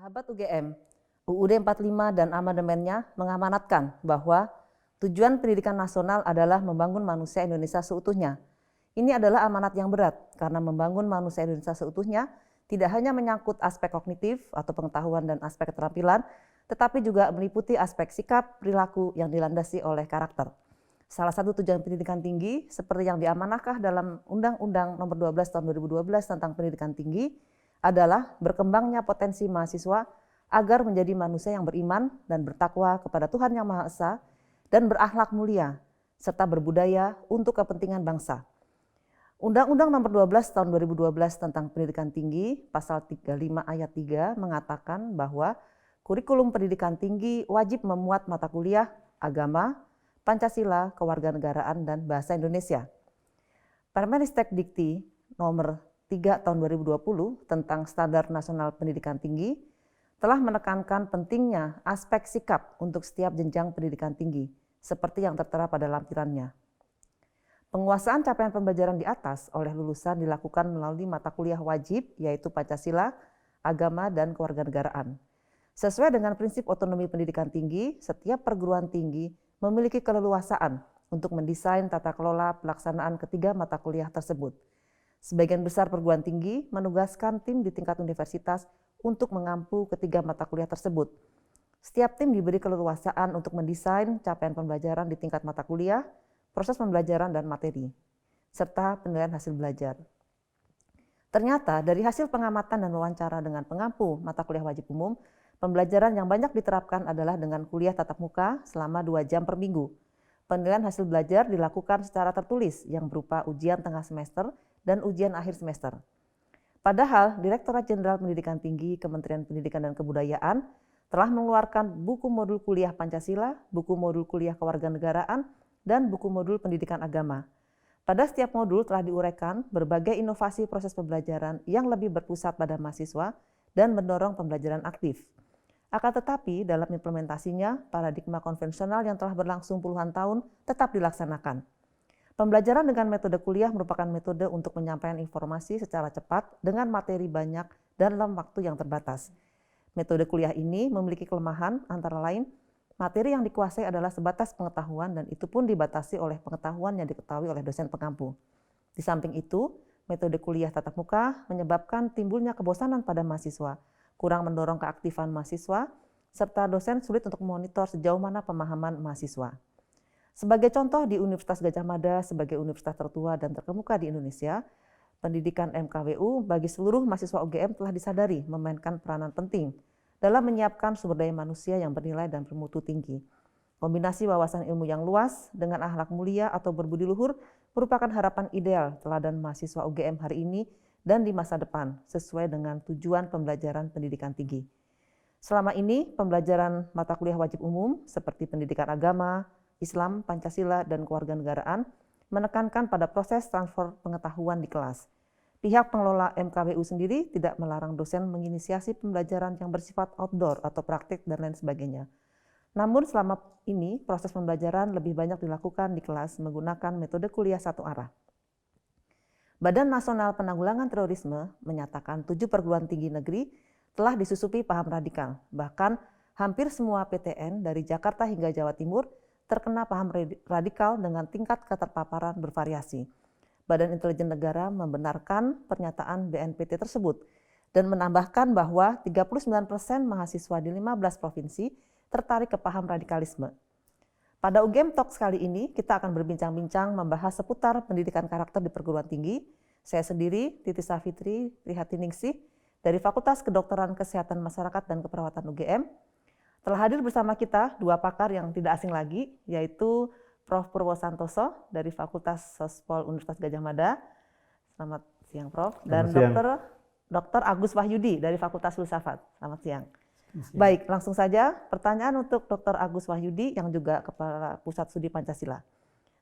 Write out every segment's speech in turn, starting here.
Sahabat UGM, UUD 45 dan amandemennya mengamanatkan bahwa tujuan pendidikan nasional adalah membangun manusia Indonesia seutuhnya. Ini adalah amanat yang berat karena membangun manusia Indonesia seutuhnya tidak hanya menyangkut aspek kognitif atau pengetahuan dan aspek keterampilan, tetapi juga meliputi aspek sikap, perilaku yang dilandasi oleh karakter. Salah satu tujuan pendidikan tinggi seperti yang diamanahkan dalam Undang-Undang Nomor 12 Tahun 2012 tentang Pendidikan Tinggi adalah berkembangnya potensi mahasiswa agar menjadi manusia yang beriman dan bertakwa kepada Tuhan Yang Maha Esa dan berakhlak mulia serta berbudaya untuk kepentingan bangsa. Undang-Undang Nomor 12 Tahun 2012 tentang Pendidikan Tinggi pasal 35 ayat 3 mengatakan bahwa kurikulum pendidikan tinggi wajib memuat mata kuliah agama, Pancasila, kewarganegaraan, dan bahasa Indonesia. Permenistek Dikti Nomor 3 Tahun 2020 tentang Standar Nasional Pendidikan Tinggi telah menekankan pentingnya aspek sikap untuk setiap jenjang pendidikan tinggi, seperti yang tertera pada lampirannya. Penguasaan capaian pembelajaran di atas oleh lulusan dilakukan melalui mata kuliah wajib, yaitu Pancasila, agama, dan kewarganegaraan. Sesuai dengan prinsip otonomi pendidikan tinggi, setiap perguruan tinggi memiliki keleluasaan untuk mendesain tata kelola pelaksanaan ketiga mata kuliah tersebut. Sebagian besar perguruan tinggi menugaskan tim di tingkat universitas untuk mengampu ketiga mata kuliah tersebut. Setiap tim diberi keleluasaan untuk mendesain capaian pembelajaran di tingkat mata kuliah, proses pembelajaran dan materi, serta penilaian hasil belajar. Ternyata dari hasil pengamatan dan wawancara dengan pengampu mata kuliah wajib umum, pembelajaran yang banyak diterapkan adalah dengan kuliah tatap muka selama 2 jam per minggu. Penilaian hasil belajar dilakukan secara tertulis yang berupa ujian tengah semester dan ujian akhir semester. Padahal Direktorat Jenderal Pendidikan Tinggi Kementerian Pendidikan dan Kebudayaan telah mengeluarkan buku modul kuliah Pancasila, buku modul kuliah kewarganegaraan, dan buku modul pendidikan agama. Pada setiap modul telah diuraikan berbagai inovasi proses pembelajaran yang lebih berpusat pada mahasiswa dan mendorong pembelajaran aktif. Akan tetapi dalam implementasinya, paradigma konvensional yang telah berlangsung puluhan tahun tetap dilaksanakan. Pembelajaran dengan metode kuliah merupakan metode untuk menyampaikan informasi secara cepat dengan materi banyak dan dalam waktu yang terbatas. Metode kuliah ini memiliki kelemahan antara lain, materi yang dikuasai adalah sebatas pengetahuan dan itu pun dibatasi oleh pengetahuan yang diketahui oleh dosen pengampu. Di samping itu, metode kuliah tatap muka menyebabkan timbulnya kebosanan pada mahasiswa, kurang mendorong keaktifan mahasiswa, serta dosen sulit untuk memonitor sejauh mana pemahaman mahasiswa. Sebagai contoh, di Universitas Gadjah Mada sebagai universitas tertua dan terkemuka di Indonesia, pendidikan MKWU bagi seluruh mahasiswa UGM telah disadari memainkan peranan penting dalam menyiapkan sumber daya manusia yang bernilai dan bermutu tinggi. Kombinasi wawasan ilmu yang luas dengan akhlak mulia atau berbudi luhur merupakan harapan ideal teladan mahasiswa UGM hari ini dan di masa depan sesuai dengan tujuan pembelajaran pendidikan tinggi. Selama ini, pembelajaran mata kuliah wajib umum seperti pendidikan agama, Islam, Pancasila, dan kewarganegaraan menekankan pada proses transfer pengetahuan di kelas. Pihak pengelola MKWU sendiri tidak melarang dosen menginisiasi pembelajaran yang bersifat outdoor atau praktik dan lain sebagainya. Namun selama ini proses pembelajaran lebih banyak dilakukan di kelas menggunakan metode kuliah satu arah. Badan Nasional Penanggulangan Terorisme menyatakan 7 perguruan tinggi negeri telah disusupi paham radikal. Bahkan hampir semua PTN dari Jakarta hingga Jawa Timur terkena paham radikal dengan tingkat keterpaparan bervariasi. Badan Intelijen Negara membenarkan pernyataan BNPT tersebut dan menambahkan bahwa 39% mahasiswa di 15 provinsi tertarik ke paham radikalisme. Pada UGM Talks kali ini, kita akan berbincang-bincang membahas seputar pendidikan karakter di perguruan tinggi. Saya sendiri, Titi Safitri Prihatiningsih, dari Fakultas Kedokteran Kesehatan Masyarakat dan Keperawatan UGM, telah hadir bersama kita 2 pakar yang tidak asing lagi, yaitu Prof. Purwo Santoso dari Fakultas Sospol Universitas Gadjah Mada. Selamat siang, Prof. Dan Dr. Agus Wahyudi dari Fakultas Filsafat. Selamat siang. Baik, langsung saja pertanyaan untuk Dr. Agus Wahyudi yang juga Kepala Pusat Studi Pancasila.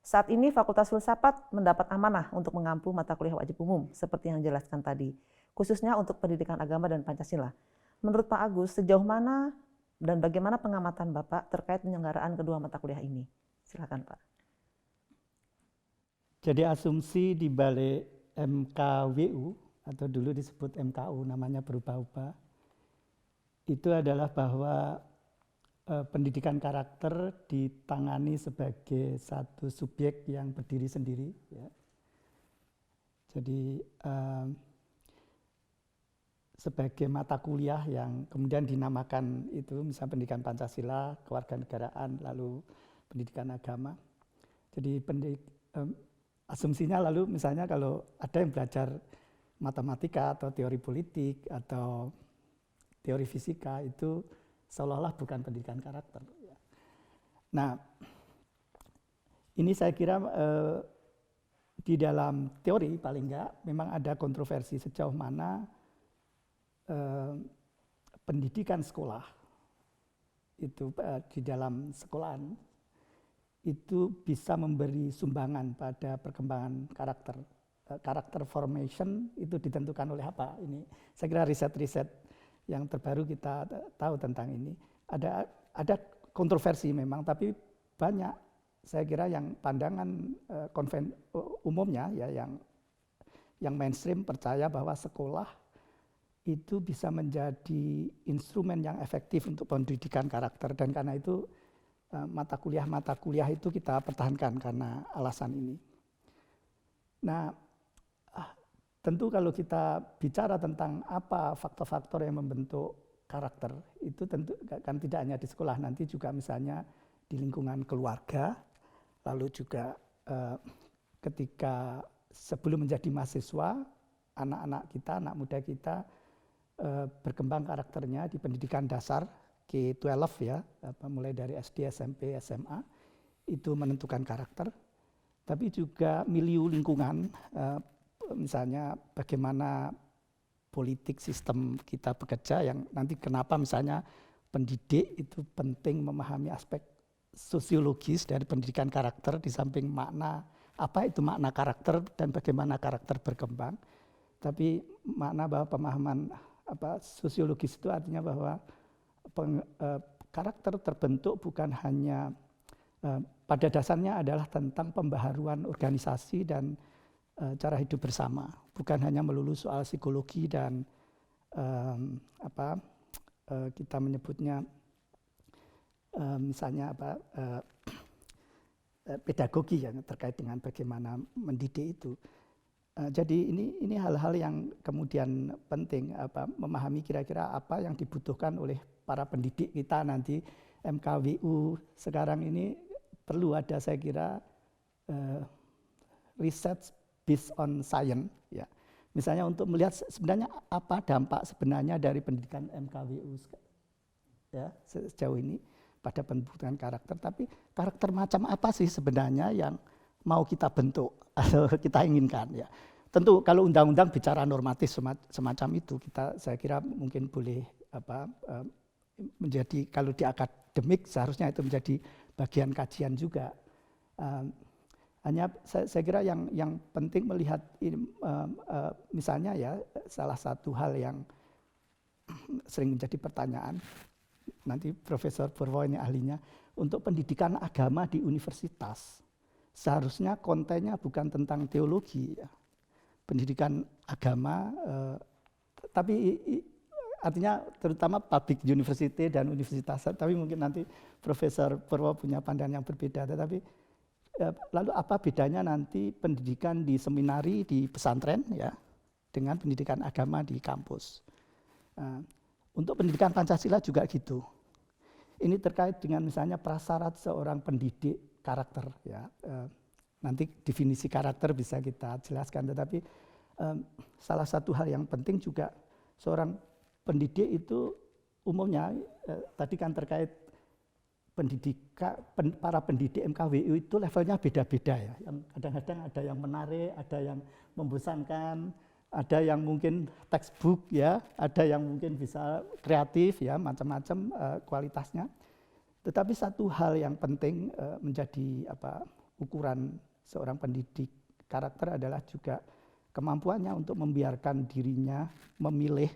Saat ini Fakultas Filsafat mendapat amanah untuk mengampu mata kuliah wajib umum seperti yang dijelaskan tadi, khususnya untuk pendidikan agama dan Pancasila. Menurut Pak Agus, sejauh mana dan bagaimana pengamatan Bapak terkait penyelenggaraan kedua mata kuliah ini? Silakan, Pak. Jadi asumsi di balik MKWU atau dulu disebut MKU namanya berubah-ubah. itu adalah bahwa pendidikan karakter ditangani sebagai satu subjek yang berdiri sendiri, ya. Jadi sebagai mata kuliah yang kemudian dinamakan itu misalnya pendidikan Pancasila, kewarganegaraan, lalu pendidikan agama. Jadi asumsinya lalu misalnya kalau ada yang belajar matematika atau teori politik atau teori fisika itu seolah-olah bukan pendidikan karakter. Nah, ini saya kira di dalam teori paling enggak memang ada kontroversi sejauh mana pendidikan sekolah itu di dalam sekolahan itu bisa memberi sumbangan pada perkembangan karakter. Karakter formation itu ditentukan oleh apa? Ini saya kira riset-riset yang terbaru kita tahu tentang ini. Ada kontroversi memang, tapi banyak saya kira yang pandangan umumnya ya yang mainstream percaya bahwa sekolah itu bisa menjadi instrumen yang efektif untuk pendidikan karakter, dan karena itu mata kuliah itu kita pertahankan karena alasan ini. Nah, tentu kalau kita bicara tentang apa faktor-faktor yang membentuk karakter, itu tentu kan tidak hanya di sekolah, nanti juga misalnya di lingkungan keluarga, lalu juga ketika sebelum menjadi mahasiswa, anak-anak kita, anak muda kita berkembang karakternya di pendidikan dasar, K-12 ya, mulai dari SD, SMP, SMA, itu menentukan karakter. Tapi juga milieu lingkungan, misalnya bagaimana politik sistem kita bekerja, yang nanti kenapa misalnya pendidik itu penting memahami aspek sosiologis dari pendidikan karakter di samping makna, apa itu makna karakter dan bagaimana karakter berkembang. Tapi makna bahwa pemahaman sosiologis itu artinya bahwa karakter terbentuk bukan hanya pada dasarnya adalah tentang pembaharuan organisasi dan cara hidup bersama, bukan hanya melulu soal psikologi dan kita menyebutnya misalnya pedagogi yang terkait dengan bagaimana mendidik itu. Jadi ini hal-hal yang kemudian penting, memahami kira-kira apa yang dibutuhkan oleh para pendidik kita nanti. MKWU sekarang ini perlu ada, saya kira, research based on science, ya. Misalnya untuk melihat sebenarnya apa dampak sebenarnya dari pendidikan MKWU ya sejauh ini pada pembentukan karakter, tapi karakter macam apa sih sebenarnya yang mau kita bentuk atau kita inginkan, ya. Tentu kalau undang-undang bicara normatif semacam itu, saya kira mungkin boleh menjadi, kalau di akademik seharusnya itu menjadi bagian kajian juga. Hanya saya kira yang penting melihat ini, misalnya ya, salah satu hal yang sering menjadi pertanyaan, nanti Profesor Purwo ini ahlinya, untuk pendidikan agama di universitas seharusnya kontennya bukan tentang teologi, ya. Pendidikan agama, tapi artinya terutama public university dan universitas, tapi mungkin nanti Profesor Purwo punya pandangan yang berbeda. Tetapi lalu apa bedanya nanti pendidikan di seminari, di pesantren, ya, dengan pendidikan agama di kampus? Untuk pendidikan Pancasila juga gitu. Ini terkait dengan misalnya prasyarat seorang pendidik karakter, ya. Nanti definisi karakter bisa kita jelaskan, tetapi salah satu hal yang penting juga seorang pendidik itu umumnya tadi kan terkait pendidikan, para pendidik MKWU itu levelnya beda-beda, ya. Yang kadang-kadang ada yang menarik, ada yang membosankan, ada yang mungkin textbook, ya, ada yang mungkin bisa kreatif, ya, macam-macam kualitasnya. Tetapi satu hal yang penting menjadi ukuran seorang pendidik karakter adalah juga kemampuannya untuk membiarkan dirinya memilih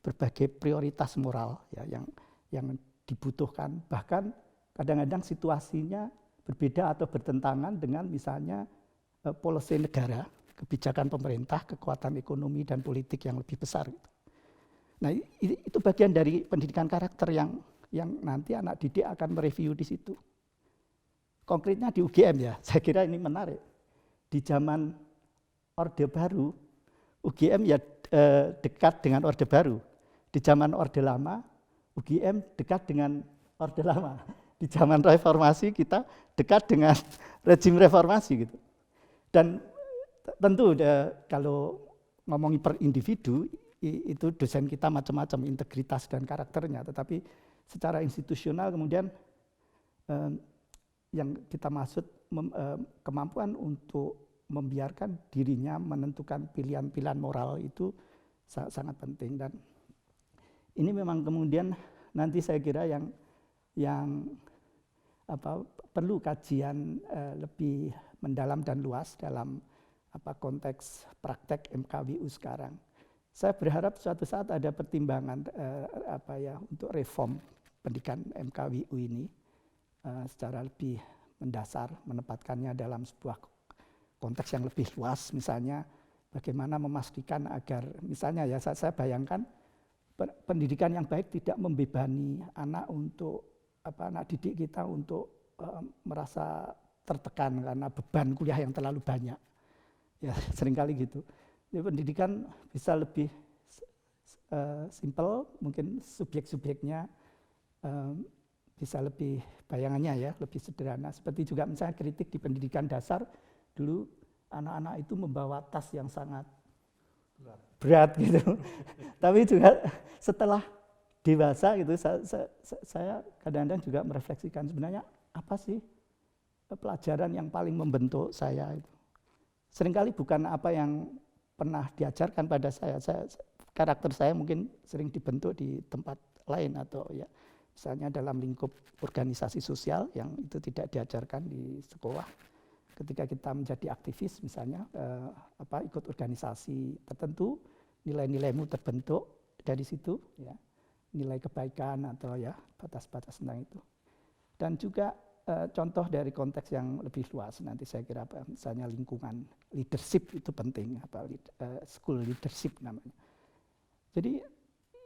berbagai prioritas moral, ya, yang dibutuhkan. Bahkan kadang-kadang situasinya berbeda atau bertentangan dengan misalnya policy negara, kebijakan pemerintah, kekuatan ekonomi dan politik yang lebih besar. Nah, itu bagian dari pendidikan karakter yang nanti anak didik akan mereview di situ. Konkretnya di UGM ya, saya kira ini menarik. Di zaman Orde Baru, UGM ya dekat dengan Orde Baru. Di zaman Orde Lama, UGM dekat dengan Orde Lama. Di zaman Reformasi kita dekat dengan rezim Reformasi gitu. Dan tentu kalau ngomongin per individu, itu dosen kita macam-macam integritas dan karakternya, tetapi secara institusional kemudian yang kita maksud kemampuan untuk membiarkan dirinya menentukan pilihan-pilihan moral itu sangat penting. Dan ini memang kemudian nanti saya kira yang perlu kajian lebih mendalam dan luas dalam konteks praktek MKWU sekarang. Saya berharap suatu saat ada pertimbangan untuk reform pendidikan MKWU ini secara lebih mendasar, menempatkannya dalam sebuah konteks yang lebih luas, misalnya bagaimana memastikan agar, misalnya ya saya bayangkan pendidikan yang baik tidak membebani anak anak didik kita untuk merasa tertekan karena beban kuliah yang terlalu banyak. Ya seringkali gitu. Jadi pendidikan bisa lebih simple, mungkin subjek-subjeknya bisa lebih bayangannya ya, lebih sederhana. Seperti juga misalnya kritik di pendidikan dasar, dulu anak-anak itu membawa tas yang sangat berat gitu. Tapi juga setelah dewasa gitu, saya kadang-kadang juga merefleksikan sebenarnya apa sih pelajaran yang paling membentuk saya itu. Seringkali bukan apa yang pernah diajarkan pada saya. Karakter saya mungkin sering dibentuk di tempat lain atau ya misalnya dalam lingkup organisasi sosial yang itu tidak diajarkan di sekolah. Ketika kita menjadi aktivis misalnya ikut organisasi tertentu, nilai-nilaimu terbentuk dari situ ya. Nilai kebaikan atau ya batas-batas tentang itu. Dan juga contoh dari konteks yang lebih luas nanti saya kira misalnya lingkungan leadership itu penting, school leadership namanya. Jadi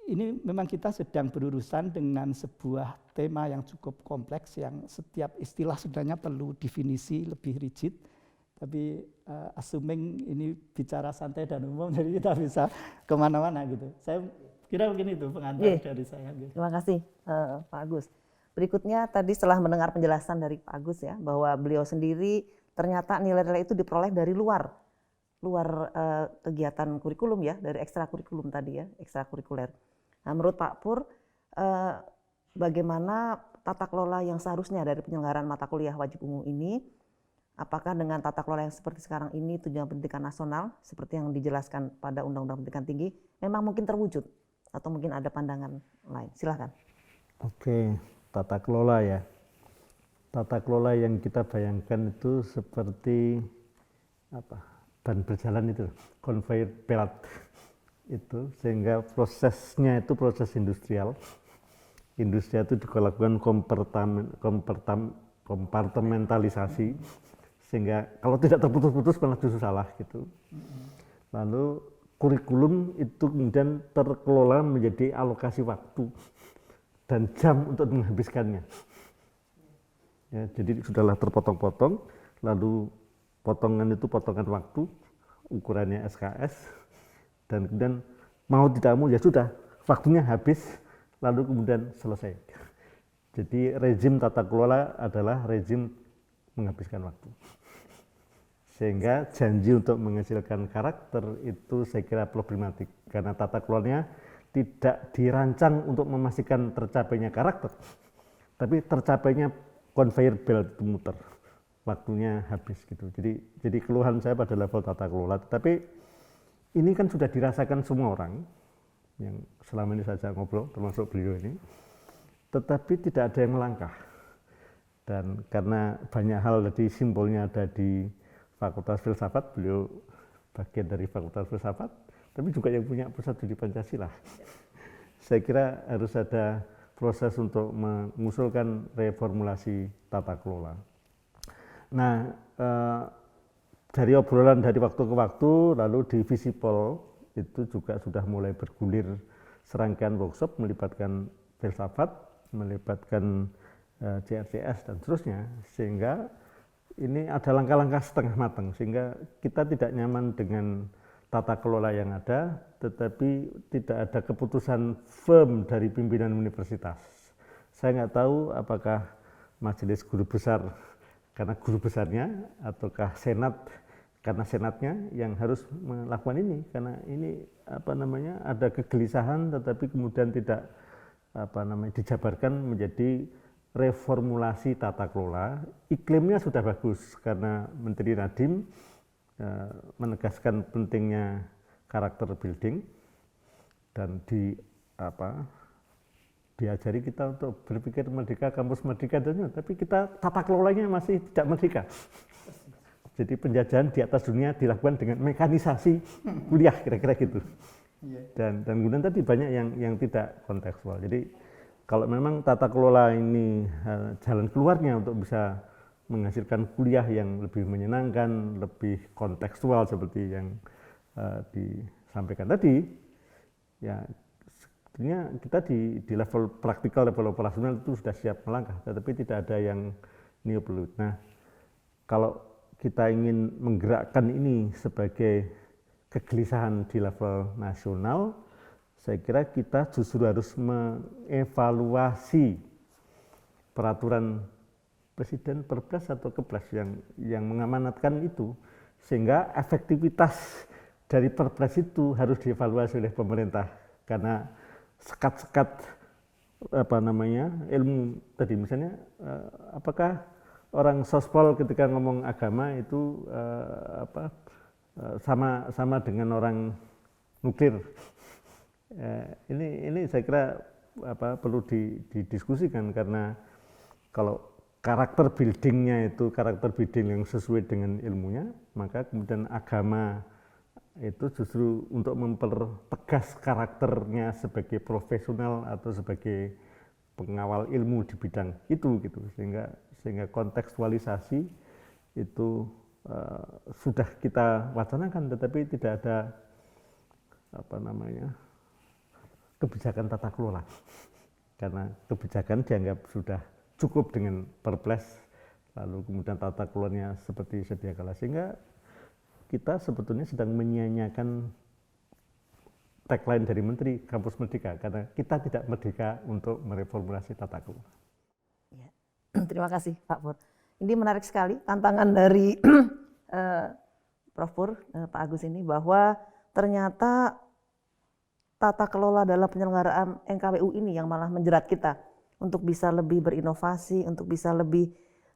ini memang kita sedang berurusan dengan sebuah tema yang cukup kompleks yang setiap istilah sebenarnya perlu definisi lebih rigid. Tapi assuming ini bicara santai dan umum, jadi kita bisa kemana-mana gitu. Saya kira mungkin itu pengantar dari saya. Gitu. Terima kasih Pak Agus. Berikutnya tadi setelah mendengar penjelasan dari Pak Agus ya, bahwa beliau sendiri ternyata nilai-nilai itu diperoleh dari luar kegiatan kurikulum ya, dari ekstrakurikulum tadi ya, ekstrakurikuler. Nah, menurut Pak Pur, bagaimana tata kelola yang seharusnya dari penyelenggaraan mata kuliah wajib umum ini? Apakah dengan tata kelola yang seperti sekarang ini tujuan pendidikan nasional seperti yang dijelaskan pada Undang-Undang Pendidikan Tinggi memang mungkin terwujud atau mungkin ada pandangan lain? Silakan. Oke, tata kelola ya. Tata kelola yang kita bayangkan itu seperti ban berjalan itu, conveyor belt itu, sehingga prosesnya itu proses industrial. Industri itu dilakukan kompartementalisasi, sehingga kalau tidak terputus-putus malah justru salah gitu. Lalu kurikulum itu kemudian terkelola menjadi alokasi waktu dan jam untuk menghabiskannya. Ya, jadi sudahlah terpotong-potong, lalu potongan itu potongan waktu, ukurannya SKS, dan kemudian mau tidak mau ya sudah, waktunya habis, lalu kemudian selesai. Jadi rezim tata kelola adalah rezim menghabiskan waktu. Sehingga janji untuk menghasilkan karakter itu saya kira problematik, karena tata kelolanya tidak dirancang untuk memastikan tercapainya karakter, tapi tercapainya conveyor belt itu muter, waktunya habis gitu. Jadi keluhan saya pada level tata kelola, tapi ini kan sudah dirasakan semua orang yang selama ini saja ngobrol, termasuk beliau ini, tetapi tidak ada yang melangkah. Dan karena banyak hal tadi simbolnya ada di Fakultas Filsafat, beliau bagian dari Fakultas Filsafat, tapi juga yang punya pusat studi Pancasila. Saya kira harus ada proses untuk mengusulkan reformulasi tata kelola. Nah, dari obrolan dari waktu ke waktu, lalu di Visipol itu juga sudah mulai bergulir serangkaian workshop melibatkan filsafat, melibatkan CRCS dan seterusnya, sehingga ini ada langkah-langkah setengah matang, sehingga kita tidak nyaman dengan tata kelola yang ada, tetapi tidak ada keputusan firm dari pimpinan universitas. Saya nggak tahu apakah majelis guru besar karena guru besarnya, ataukah senat karena senatnya yang harus melakukan ini, karena ini ada kegelisahan, tetapi kemudian tidak dijabarkan menjadi reformulasi tata kelola. Iklimnya sudah bagus karena Menteri Nadiem menegaskan pentingnya karakter building dan diajari kita untuk berpikir merdeka, kampus merdeka, tapi kita tata kelolanya masih tidak merdeka. Jadi penjajahan di atas dunia dilakukan dengan mekanisasi kuliah, kira-kira gitu. Dan kemudian tadi banyak yang tidak kontekstual. Jadi kalau memang tata kelola ini jalan keluarnya untuk bisa menghasilkan kuliah yang lebih menyenangkan, lebih kontekstual seperti yang disampaikan tadi, ya sebetulnya kita di level praktikal, level operasional itu sudah siap melangkah, tetapi tidak ada yang neopolit. Nah, kalau kita ingin menggerakkan ini sebagai kegelisahan di level nasional, saya kira kita justru harus mengevaluasi peraturan presiden, perpres atau kepres yang mengamanatkan itu, sehingga efektivitas dari perpres itu harus dievaluasi oleh pemerintah, karena sekat-sekat ilmu tadi, misalnya apakah orang sospol ketika ngomong agama itu sama dengan orang nuklir. Ini saya kira perlu didiskusikan, karena kalau karakter buildingnya itu karakter building yang sesuai dengan ilmunya, maka kemudian agama itu justru untuk mempertegas karakternya sebagai profesional atau sebagai pengawal ilmu di bidang itu gitu, sehingga kontekstualisasi itu sudah kita wacanakan, tetapi tidak ada kebijakan tata kelola, karena kebijakan dianggap sudah cukup dengan perpres, lalu kemudian tata kelolanya seperti sedia kala, sehingga kita sebetulnya sedang menyia-nyiakan tagline dari Menteri Kampus Merdeka, karena kita tidak merdeka untuk mereformulasi tata kelola. Ya. Terima kasih Pak Pur. Ini menarik sekali tantangan dari Prof. Pur, Pak Agus ini, bahwa ternyata tata kelola dalam penyelenggaraan NKWU ini yang malah menjerat kita untuk bisa lebih berinovasi, untuk bisa lebih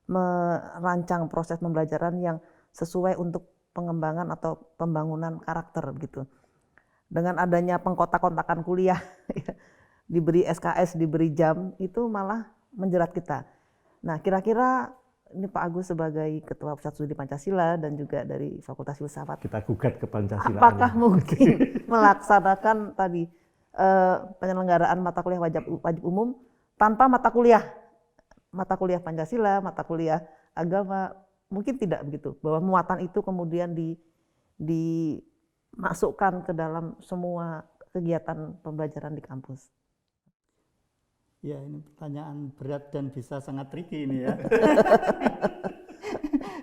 merancang proses pembelajaran yang sesuai untuk pengembangan atau pembangunan karakter begitu. Dengan adanya pengkotak-kontakan kuliah, diberi SKS, diberi jam, itu malah menjerat kita. Nah, kira-kira ini Pak Agus sebagai Ketua Pusat Studi Pancasila dan juga dari Fakultas Filsafat, kita gugat ke Pancasila. Apakah mungkin melaksanakan tadi penyelenggaraan mata kuliah wajib umum tanpa mata kuliah Pancasila, mata kuliah agama? Mungkin tidak begitu, bahwa muatan itu kemudian dimasukkan ke dalam semua kegiatan pembelajaran di kampus. Ya, ini pertanyaan berat dan bisa sangat tricky ini ya.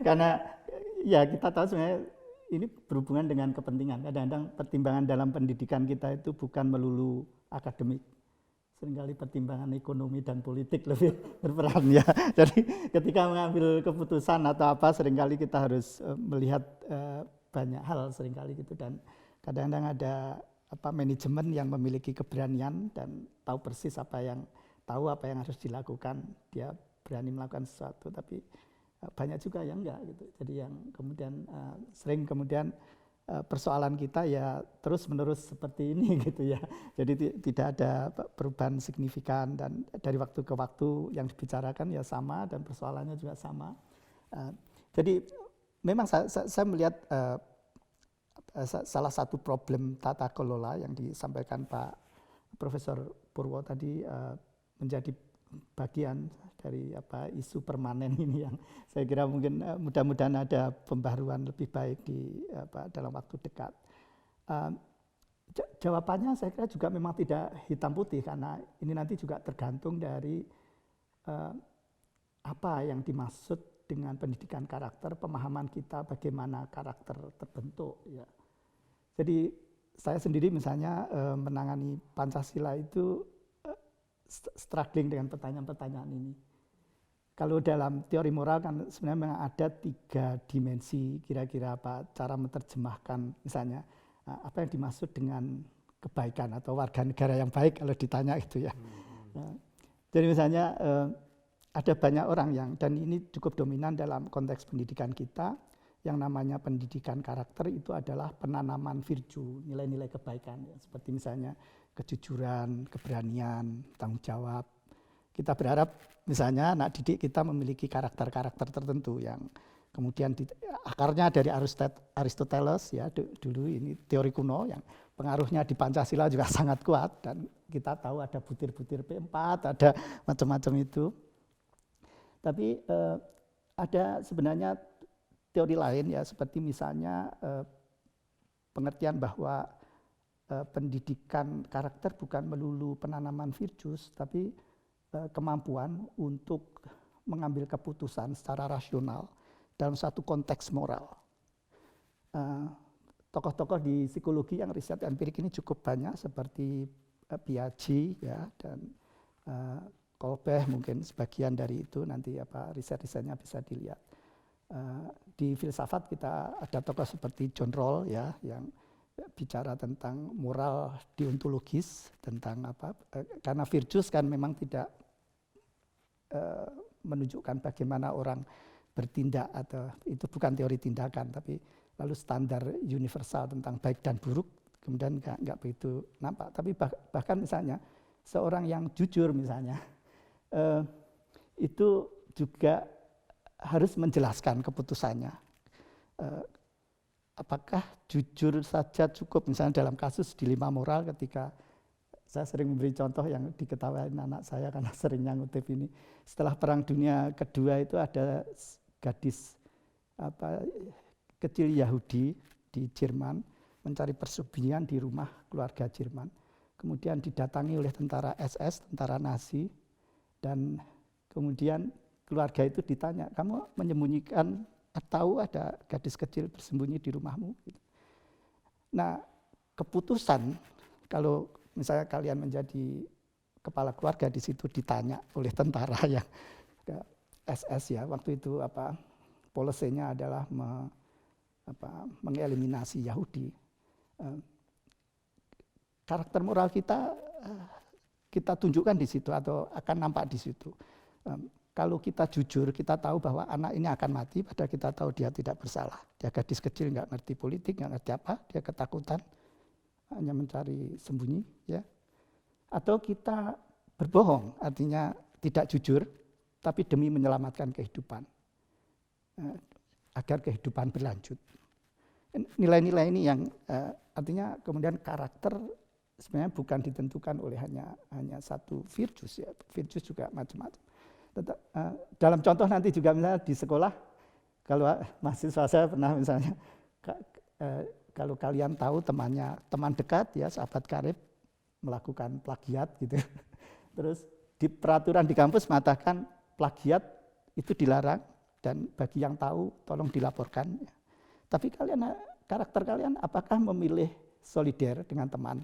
Karena ya kita tahu sebenarnya ini berhubungan dengan kepentingan. Kadang-kadang pertimbangan dalam pendidikan kita itu bukan melulu akademik. Seringkali pertimbangan ekonomi dan politik lebih berperan ya. Jadi ketika mengambil keputusan atau apa, seringkali kita harus melihat banyak hal seringkali gitu, dan kadang-kadang ada manajemen yang memiliki keberanian dan tahu persis apa yang harus dilakukan, dia berani melakukan sesuatu, tapi banyak juga yang enggak gitu. Jadi yang kemudian sering kemudian persoalan kita ya terus-menerus seperti ini gitu ya. Jadi tidak ada perubahan signifikan, dan dari waktu ke waktu yang dibicarakan ya sama, dan persoalannya juga sama. Jadi memang saya melihat salah satu problem tata kelola yang disampaikan Pak Profesor Purwo tadi menjadi bagian dari isu permanen ini, yang saya kira mungkin mudah-mudahan ada pembaharuan lebih baik dalam waktu dekat. Jawabannya saya kira juga memang tidak hitam putih, karena ini nanti juga tergantung dari apa yang dimaksud dengan pendidikan karakter, pemahaman kita bagaimana karakter terbentuk ya. Jadi saya sendiri misalnya menangani Pancasila itu struggling dengan pertanyaan-pertanyaan ini. Kalau dalam teori moral kan sebenarnya memang ada 3 dimensi kira-kira apa cara menerjemahkan misalnya apa yang dimaksud dengan kebaikan atau warga negara yang baik kalau ditanya itu ya. Jadi misalnya ada banyak orang yang, dan ini cukup dominan dalam konteks pendidikan kita, yang namanya pendidikan karakter itu adalah penanaman virtue, nilai-nilai kebaikan ya, seperti misalnya kejujuran, keberanian, tanggung jawab. Kita berharap misalnya anak didik kita memiliki karakter-karakter tertentu yang kemudian akarnya dari Aristoteles ya, dulu ini teori kuno yang pengaruhnya di Pancasila juga sangat kuat, dan kita tahu ada butir-butir P4, ada macam-macam itu. Tapi ada sebenarnya teori lain ya, seperti misalnya pengertian bahwa pendidikan karakter bukan melulu penanaman virtus, tapi kemampuan untuk mengambil keputusan secara rasional dalam satu konteks moral. Tokoh-tokoh di psikologi yang riset empirik ini cukup banyak, seperti Piaget ya, dan Kolbe mungkin sebagian dari itu, nanti apa riset-risetnya bisa dilihat. Di filsafat kita ada tokoh seperti John Rawls ya, yang bicara tentang moral deontologis, tentang apa karena virtus kan memang tidak menunjukkan bagaimana orang bertindak, atau itu bukan teori tindakan, tapi lalu standar universal tentang baik dan buruk kemudian nggak begitu nampak. Tapi bahkan misalnya seorang yang jujur misalnya itu juga harus menjelaskan keputusannya. Apakah jujur saja cukup, misalnya dalam kasus dilema moral, ketika saya sering memberi contoh yang diketahui anak saya karena seringnya ngutip ini. Setelah Perang Dunia Kedua itu ada gadis kecil Yahudi di Jerman mencari persembunyian di rumah keluarga Jerman. Kemudian didatangi oleh tentara SS, tentara Nazi, dan kemudian keluarga itu ditanya, kamu menyembunyikan atau ada gadis kecil bersembunyi di rumahmu? Nah, keputusan kalau misalnya kalian menjadi kepala keluarga, di situ ditanya oleh tentara yang SS ya, waktu itu polisinya adalah mengeliminasi Yahudi. Karakter moral kita tunjukkan di situ atau akan nampak di situ. Kalau kita jujur, kita tahu bahwa anak ini akan mati, padahal kita tahu dia tidak bersalah. Dia gadis kecil, nggak ngerti politik, nggak ngerti apa, dia ketakutan, hanya mencari sembunyi. Ya. Atau kita berbohong, artinya tidak jujur, tapi demi menyelamatkan kehidupan, agar kehidupan berlanjut. Nilai-nilai ini yang artinya kemudian karakter sebenarnya bukan ditentukan oleh hanya satu virtus ya, virtus juga macam-macam. Dalam contoh nanti juga misalnya di sekolah, kalau mahasiswa saya pernah misalnya, kalau kalian tahu teman dekat ya, sahabat karib melakukan plagiat gitu, terus di peraturan di kampus mengatakan plagiat itu dilarang dan bagi yang tahu tolong dilaporkan. Tapi karakter kalian apakah memilih solider dengan teman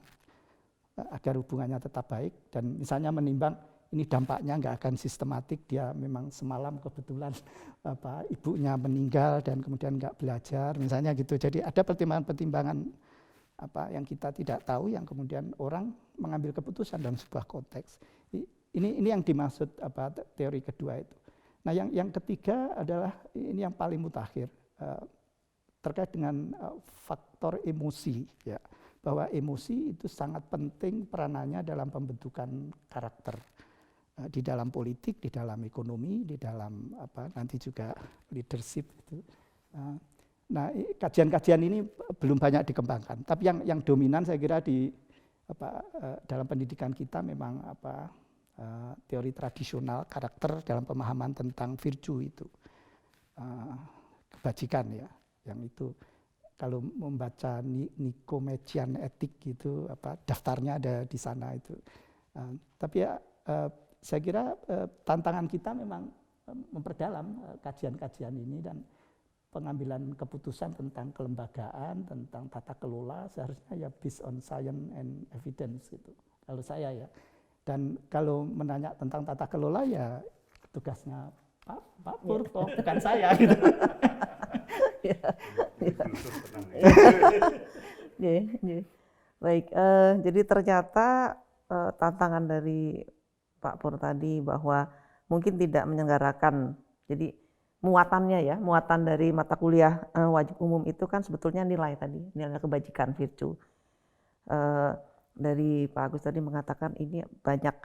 agar hubungannya tetap baik, dan misalnya menimbang ini dampaknya nggak akan sistematik, dia memang semalam kebetulan ibunya meninggal dan kemudian nggak belajar misalnya gitu. Jadi ada pertimbangan-pertimbangan yang kita tidak tahu, yang kemudian orang mengambil keputusan dalam sebuah konteks. Ini yang dimaksud teori kedua itu. Nah yang ketiga adalah ini yang paling mutakhir, terkait dengan faktor emosi ya, bahwa emosi itu sangat penting peranannya dalam pembentukan karakter di dalam politik, di dalam ekonomi, di dalam nanti juga leadership itu. Nah, kajian-kajian ini belum banyak dikembangkan, tapi yang dominan saya kira di dalam pendidikan kita memang teori tradisional karakter dalam pemahaman tentang virtue itu, kebajikan ya, yang itu kalau membaca Nicomachean Etik gitu, daftarnya ada di sana itu. Tapi ya saya kira tantangan kita memang memperdalam kajian-kajian ini, dan pengambilan keputusan tentang kelembagaan, tentang tata kelola seharusnya ya based on science and evidence gitu. Kalau saya ya. Dan kalau menanya tentang tata kelola ya tugasnya Pak Pur, bukan saya gitu. Baik, jadi ternyata tantangan dari Pak Pur tadi bahwa mungkin tidak menyelenggarakan, jadi muatan dari mata kuliah wajib umum itu kan sebetulnya nilai tadi, nilai kebajikan, virtue. Dari Pak Agus tadi mengatakan ini banyak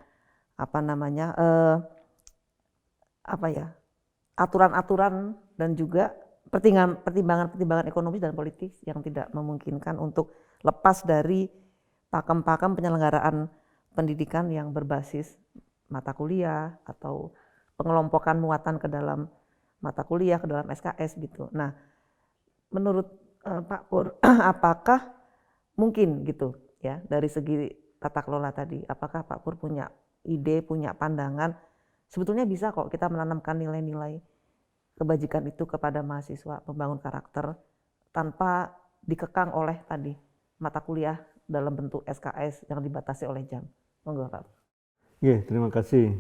aturan-aturan dan juga pertimbangan ekonomis dan politis yang tidak memungkinkan untuk lepas dari pakem-pakem penyelenggaraan pendidikan yang berbasis mata kuliah atau pengelompokan muatan ke dalam mata kuliah, ke dalam SKS gitu. Nah, menurut Pak Pur, apakah mungkin gitu ya dari segi tata kelola tadi, apakah Pak Pur punya ide, punya pandangan, sebetulnya bisa kok kita menanamkan nilai-nilai kebajikan itu kepada mahasiswa, membangun karakter tanpa dikekang oleh tadi mata kuliah dalam bentuk SKS yang dibatasi oleh jam. Monggo Pak. Ya, terima kasih.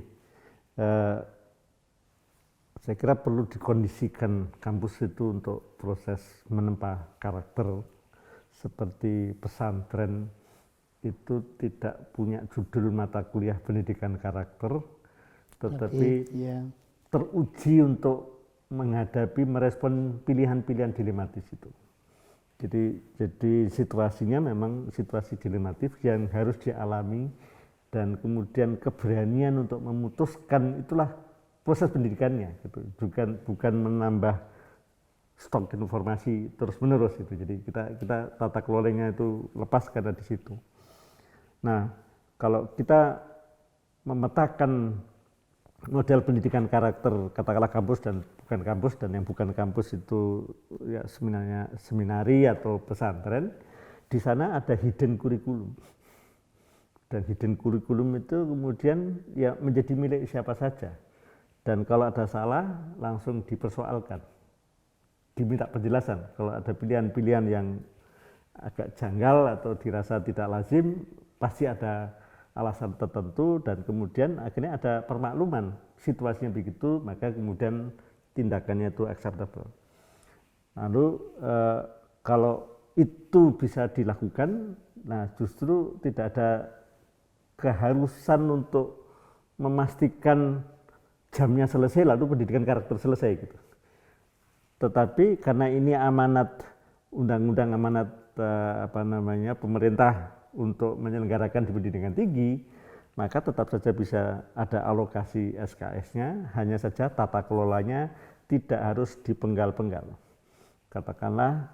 Saya kira perlu dikondisikan kampus itu untuk proses menempa karakter. Seperti pesantren itu tidak punya judul mata kuliah pendidikan karakter, tetapi teruji untuk menghadapi, merespon pilihan-pilihan dilematis itu. Jadi situasinya memang situasi dilematif yang harus dialami, dan kemudian keberanian untuk memutuskan itulah proses pendidikannya, gitu. Bukan menambah stok informasi terus menerus itu. Jadi kita tata kelolanya itu lepas karena di situ. Nah, kalau kita memetakan model pendidikan karakter, katakanlah kampus dan bukan kampus, dan yang bukan kampus itu ya seminari atau pesantren, di sana ada hidden curriculum. Dan hidden curriculum itu kemudian ya menjadi milik siapa saja. Dan kalau ada salah langsung dipersoalkan, diminta penjelasan. Kalau ada pilihan-pilihan yang agak janggal atau dirasa tidak lazim, pasti ada alasan tertentu, dan kemudian akhirnya ada permakluman situasinya begitu, maka kemudian tindakannya itu acceptable. Lalu kalau itu bisa dilakukan, nah justru tidak ada keharusan untuk memastikan jamnya selesai lalu pendidikan karakter selesai gitu. Tetapi karena ini amanat undang-undang, amanat pemerintah untuk menyelenggarakan di pendidikan tinggi, maka tetap saja bisa ada alokasi SKS-nya, hanya saja tata kelolanya tidak harus dipenggal-penggal. Katakanlah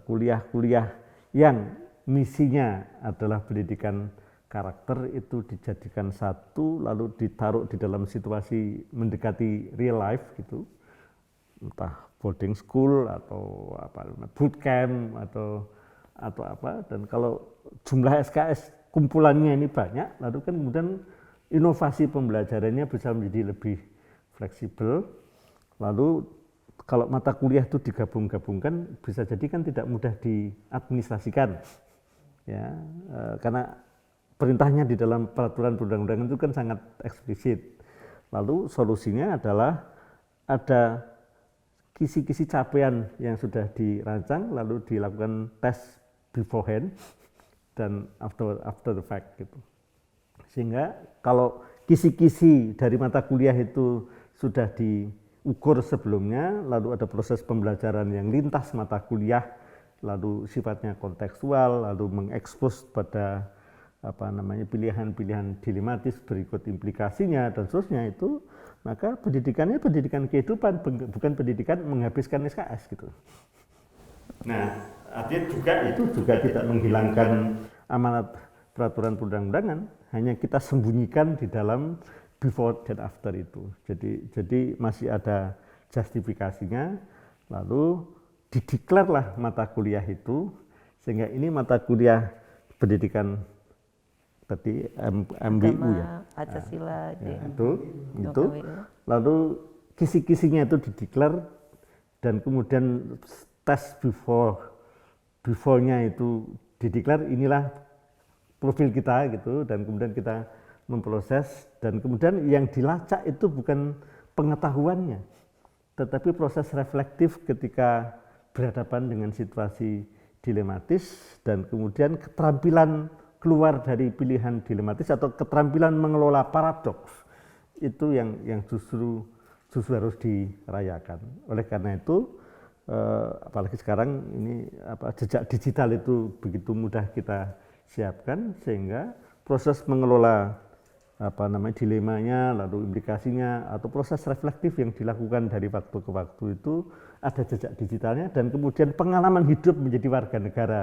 kuliah-kuliah yang misinya adalah pendidikan karakter itu dijadikan satu, lalu ditaruh di dalam situasi mendekati real life gitu, entah boarding school atau bootcamp atau apa. Dan kalau jumlah SKS kumpulannya ini banyak, lalu kan kemudian inovasi pembelajarannya bisa menjadi lebih fleksibel. Lalu kalau mata kuliah itu digabung-gabungkan, bisa jadi kan tidak mudah diadministrasikan, ya, karena perintahnya di dalam peraturan perundang-undangan itu kan sangat eksplisit. Lalu solusinya adalah ada kisi-kisi capaian yang sudah dirancang, lalu dilakukan tes beforehand dan after the fact gitu. Sehingga kalau kisi-kisi dari mata kuliah itu sudah diukur sebelumnya, lalu ada proses pembelajaran yang lintas mata kuliah, lalu sifatnya kontekstual, lalu mengekspos pada pilihan-pilihan dilematis berikut implikasinya dan seterusnya itu, maka pendidikannya pendidikan kehidupan, bukan pendidikan menghabiskan SKS gitu. Nah, artinya itu juga tidak menghilangkan amanat peraturan perundang-undangan, hanya kita sembunyikan di dalam before dan after itu. Jadi masih ada justifikasinya. Lalu dideklarlah mata kuliah itu, sehingga ini mata kuliah pendidikan tadi MBU ya. Pancasila, Ya, itu. KWU. Lalu kisi-kisinya itu dideklar dan kemudian tes before-nya itu dideklar, inilah profil kita gitu, dan kemudian kita memproses, dan kemudian yang dilacak itu bukan pengetahuannya, tetapi proses reflektif ketika berhadapan dengan situasi dilematis, dan kemudian keterampilan keluar dari pilihan dilematis atau keterampilan mengelola paradoks, itu yang justru harus dirayakan. Oleh karena itu, apalagi sekarang ini jejak digital itu begitu mudah kita siapkan, sehingga proses mengelola dilemanya, lalu implikasinya, atau proses reflektif yang dilakukan dari waktu ke waktu itu ada jejak digitalnya, dan kemudian pengalaman hidup menjadi warga negara,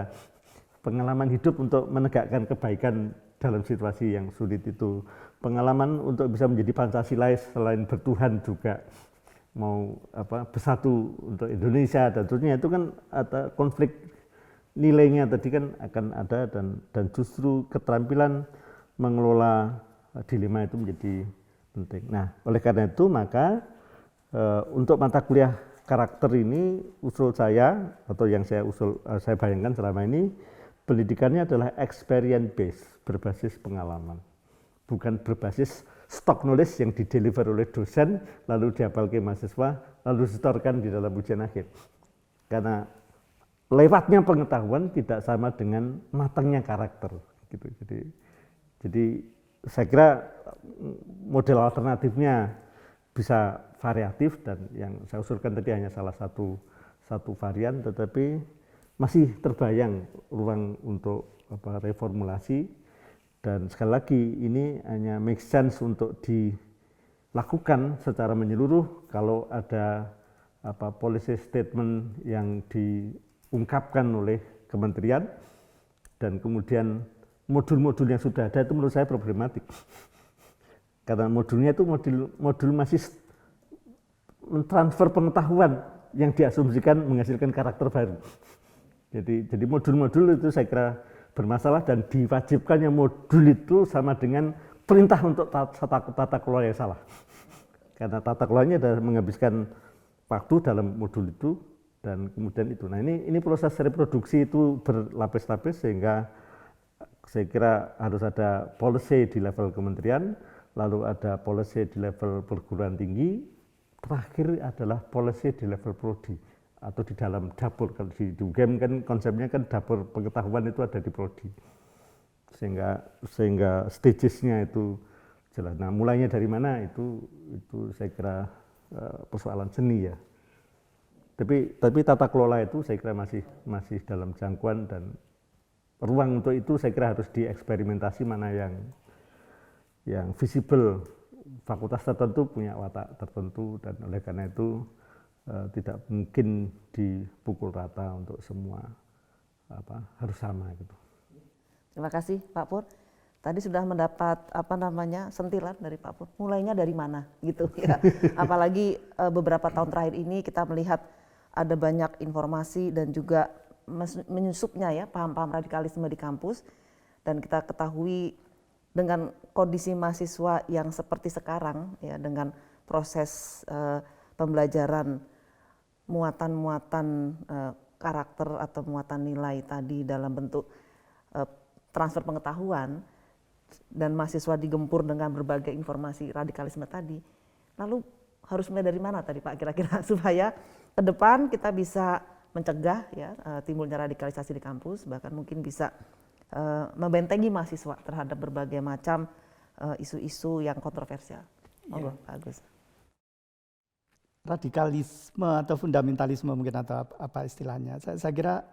pengalaman hidup untuk menegakkan kebaikan dalam situasi yang sulit itu, pengalaman untuk bisa menjadi Pancasilais selain bertuhan juga mau bersatu untuk Indonesia dan seterusnya, itu kan ada konflik nilainya tadi kan akan ada, dan justru keterampilan mengelola dilema itu menjadi penting. Nah, oleh karena itu maka untuk mata kuliah karakter ini usul saya, atau yang saya bayangkan selama ini, pendidikannya adalah experience based, berbasis pengalaman, bukan berbasis stock knowledge yang dideliver oleh dosen lalu dihafalkan mahasiswa lalu disetorkan di dalam ujian akhir. Karena lewatnya pengetahuan tidak sama dengan matangnya karakter gitu. Jadi saya kira model alternatifnya bisa variatif, dan yang saya usulkan tadi hanya salah satu varian, tetapi masih terbayang ruang untuk reformulasi, dan sekali lagi ini hanya make sense untuk dilakukan secara menyeluruh kalau ada policy statement yang diungkapkan oleh kementerian, dan kemudian modul-modul yang sudah ada itu menurut saya problematik, karena modulnya itu modul masih mentransfer pengetahuan yang diasumsikan menghasilkan karakter baru. Jadi modul-modul itu saya kira bermasalah, dan diwajibkannya modul itu sama dengan perintah untuk tata kelola yang salah. Karena tata kelolanya adalah menghabiskan waktu dalam modul itu, dan kemudian itu. Nah, ini proses reproduksi itu berlapis-lapis, sehingga saya kira harus ada policy di level kementerian, lalu ada policy di level perguruan tinggi, terakhir adalah policy di level prodi atau di dalam dapur. Kalau di UGM kan konsepnya kan dapur pengetahuan itu ada di prodi, sehingga stagesnya itu jelas. Nah, mulainya dari mana itu saya kira persoalan seni ya. Tapi tata kelola itu saya kira masih dalam jangkauan, dan ruang untuk itu saya kira harus dieksperimentasi mana yang visible. Fakultas tertentu punya watak tertentu, dan oleh karena itu tidak mungkin dipukul rata untuk semua, harus sama gitu. Terima kasih Pak Pur. Tadi sudah mendapat sentilan dari Pak Pur. Mulainya dari mana gitu ya. Apalagi beberapa tahun terakhir ini kita melihat ada banyak informasi dan juga menyusupnya ya paham-paham radikalisme di kampus, dan kita ketahui dengan kondisi mahasiswa yang seperti sekarang ya, dengan proses pembelajaran muatan-muatan karakter atau muatan nilai tadi dalam bentuk transfer pengetahuan, dan mahasiswa digempur dengan berbagai informasi radikalisme tadi. Lalu harus mulai dari mana tadi Pak kira-kira supaya ke depan kita bisa mencegah ya timbulnya radikalisasi di kampus, bahkan mungkin bisa membentengi mahasiswa terhadap berbagai macam isu-isu yang kontroversial. Monggo Pak Agus. Radikalisme atau fundamentalisme mungkin, atau apa istilahnya, saya kira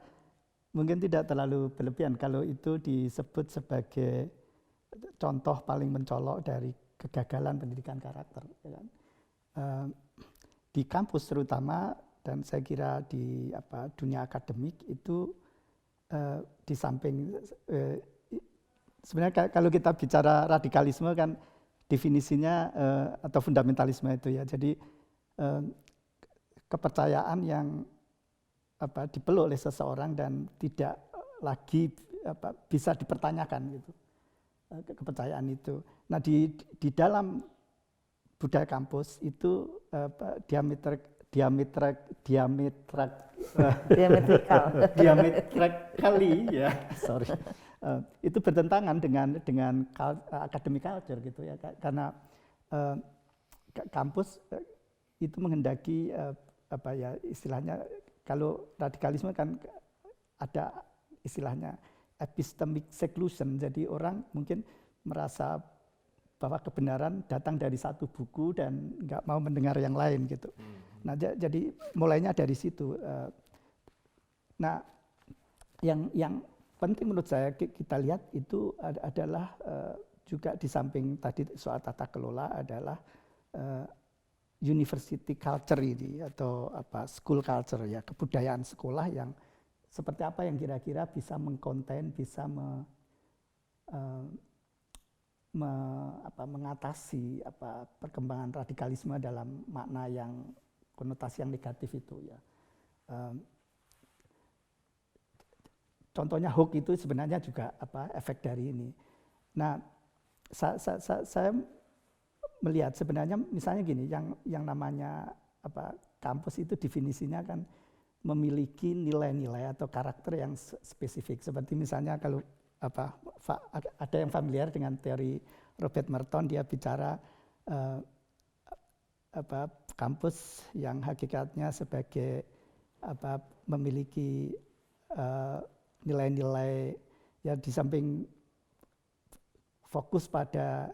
mungkin tidak terlalu berlebihan kalau itu disebut sebagai contoh paling mencolok dari kegagalan pendidikan karakter. Ya kan? Di kampus terutama, dan saya kira di dunia akademik itu di samping sebenarnya kalau kita bicara radikalisme kan definisinya atau fundamentalisme itu ya, jadi kepercayaan yang dipeluk oleh seseorang dan tidak lagi bisa dipertanyakan gitu, kepercayaan itu. Nah di dalam budaya kampus itu Diametrikal. diametrically ya sorry itu bertentangan dengan academic culture gitu ya, karena kampus itu menghendaki istilahnya, kalau radikalisme kan ada istilahnya epistemic seclusion, jadi orang mungkin merasa bahwa kebenaran datang dari satu buku dan nggak mau mendengar yang lain gitu. Nah jadi mulainya dari situ. Nah yang penting menurut saya kita lihat itu adalah juga di samping tadi soal tata kelola adalah university culture ini atau school culture ya, kebudayaan sekolah yang seperti apa yang kira-kira bisa mengkonten, bisa mengatasi perkembangan radikalisme dalam makna yang konotasi yang negatif itu ya. Contohnya hoax itu sebenarnya juga efek dari ini. Nah, saya melihat sebenarnya misalnya gini, yang namanya kampus itu definisinya kan memiliki nilai-nilai atau karakter yang spesifik. Seperti misalnya kalau ada yang familiar dengan teori Robert Merton, dia bicara kampus yang hakikatnya sebagai memiliki nilai-nilai yang di samping fokus pada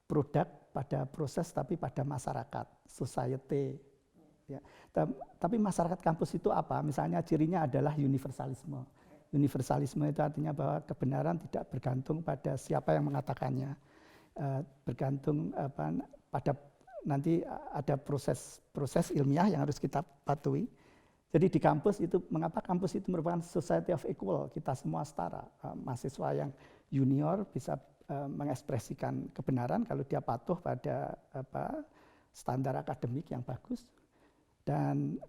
produk, pada proses, tapi pada masyarakat, society. Ya. Tapi masyarakat kampus itu apa? Misalnya cirinya adalah universalisme. Universalisme itu artinya bahwa kebenaran tidak bergantung pada siapa yang mengatakannya, bergantung pada nanti ada proses ilmiah yang harus kita patuhi. Jadi di kampus itu, mengapa kampus itu merupakan society of equal, kita semua setara. Mahasiswa yang junior bisa mengekspresikan kebenaran kalau dia patuh pada standar akademik yang bagus. Dan